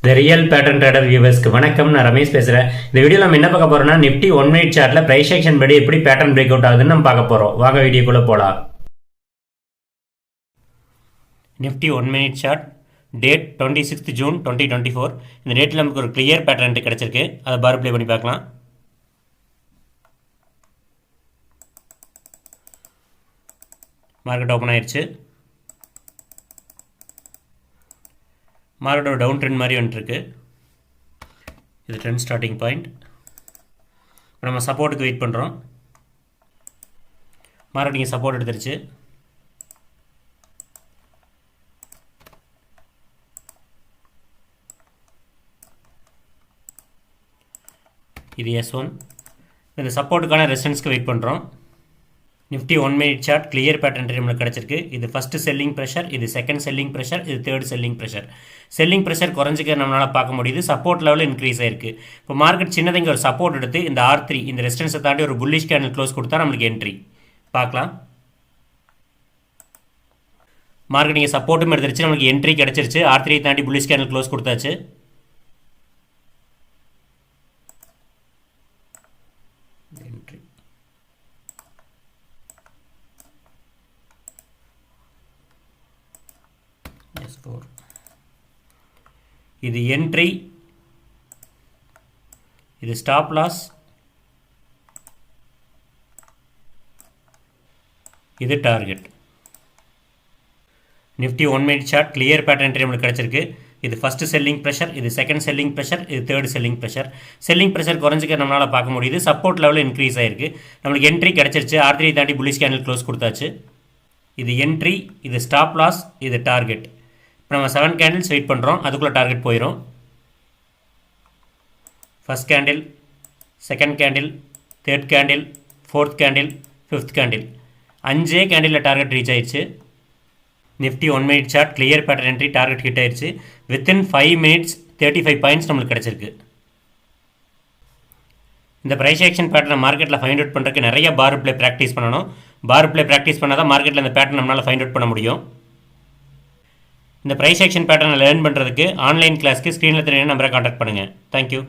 The real pattern trader viewers வணக்கம். நான் ரமேஷ் பேசுறேன். இந்த வீடியோல நம்ம என்ன பார்க்க போறோம்னா நிஃப்டி 1 மினிட் சார்ட்ல பிரைஸ் ஆக்ஷன் படி எப்படி பேட்டர்ன் பிரேக் அவுட் ஆகுதுன்னு நம்ம பார்க்க போறோம். வாங்க வீடியோக்குள்ள போலாம். Nifty 1 minute chart date 26th June 2024. இந்த டேட்ல நமக்கு ஒரு கிளியர் பேட்டர்ன் கிடைச்சிருக்கு. அதை பார் ப்ளே பண்ணி பார்க்கலாம். மார்க்கெட் ஓபன் ஆயிருச்சு. மார்க்கெட் ஒரு டவுன் ட்ரெண்ட் மாதிரி வந்துட்டுருக்கு. இது ட்ரெண்ட் ஸ்டார்டிங் பாயிண்ட். இப்போ நம்ம சப்போர்ட்டுக்கு வெயிட் பண்ணுறோம். மார்க்கெட் இங்கே சப்போர்ட் எடுத்துருச்சு. இது S1. இந்த சப்போர்ட்டுக்கான ரெசிஸ்டன்ஸ்க்கு வெயிட் பண்ணுறோம். Nifty 1 minute chart clear pattern நம்மளுக்கு கிடச்சிருக்கு. இது ஃபஸ்ட்டு செல்லிங் ப்ரெஷர், இது செகண்ட் செல்லிங் ப்ரெஷர், இது third selling pressure. Selling pressure குறைஞ்சிக்க நம்மளால் பார்க்க முடியுது. சப்போர்ட் லெவலில் இன்க்ரீஸ் ஆயிருக்கு. இப்போ மார்க்கெட் சின்னதாக இங்கே ஒரு சப்போர்ட் எடுத்து இந்த R3 இந்த ரெசிஸ்டன்ஸை தாண்டி ஒரு புல்லிஷ் கேண்டில் க்ளோஸ் கொடுத்தா நம்மளுக்கு என்ட்ரி பார்க்கலாம். மார்க்கெட் இங்கே சப்போர்ட்டும் எடுத்துருச்சு, நம்மளுக்கு என்ட்ரி கிடச்சிருச்சு. R3 தாண்டி புல்லிஷ் கேண்டில் க்ளோஸ் கொடுத்தாச்சு. Entry S4. இது என்ட்ரி, இது ஸ்டாப் லாஸ், இது target. Nifty 1 minute chart clear pattern நம்மளுக்கு கிடச்சிருக்கு. இது ஃபஸ்ட்டு செல்லிங் ப்ரெஷர், இது செகண்ட் செல்லிங் ப்ரெஷர், இது third selling pressure. Selling pressure குறைஞ்சிக்க நம்மளால் பார்க்க முடியுது. சப்போர்ட் லெவலில் இன்க்ரீஸ் ஆகிருக்கு. நம்மளுக்கு என்ட்ரி கிடச்சிருச்சு. R3 தாண்டி புல்லிஷ் கேண்டில் க்ளோஸ் கொடுத்தாச்சு. இது என்ட்ரி, இது ஸ்டாப் லாஸ், இது டார்கெட். இப்போ நம்ம 7 கேண்டில்ஸ் வெயிட் பண்ணுறோம். அதுக்குள்ளே டார்கெட் போயிடும். First candle, second candle, third candle, fourth candle, fifth candle. 5 கேண்டிலில் டார்கெட் ரீச் ஆயிடுச்சு. Nifty 1 minute chart clear pattern entry target hit ஆயிடுச்சு. வித்தின் 5 மினிட்ஸ் 35 பாயிண்ட்ஸ் நம்மளுக்கு கிடச்சிருக்கு. இந்த ப்ரைஸ் ஆக்ஷன் பேட்டர்னை மார்க்கெட்டில் ஃபைண்ட் அவுட் பண்ணுறதுக்கு நிறைய பார் ப்ளே ப்ராக்டிஸ் பண்ணணும். பார் ப்ளே ப்ராக்டிஸ் பண்ணால் தான் மார்க்கெட்டில் இந்த பேட்டர்ன் நம்மளால் ஃபைண்ட் அவுட் பண்ண முடியும். இந்த ப்ரைஸ் ஆக்ஷன் பேட்டர்னை லேர்ன் பண்ணுறதுக்கு ஆன்லைன் கிளாஸ்க்கு ஸ்க்ரீனில் தெரியும் நம்பரை கான்டாக்ட் பண்ணுங்கள். தேங்க்யூ.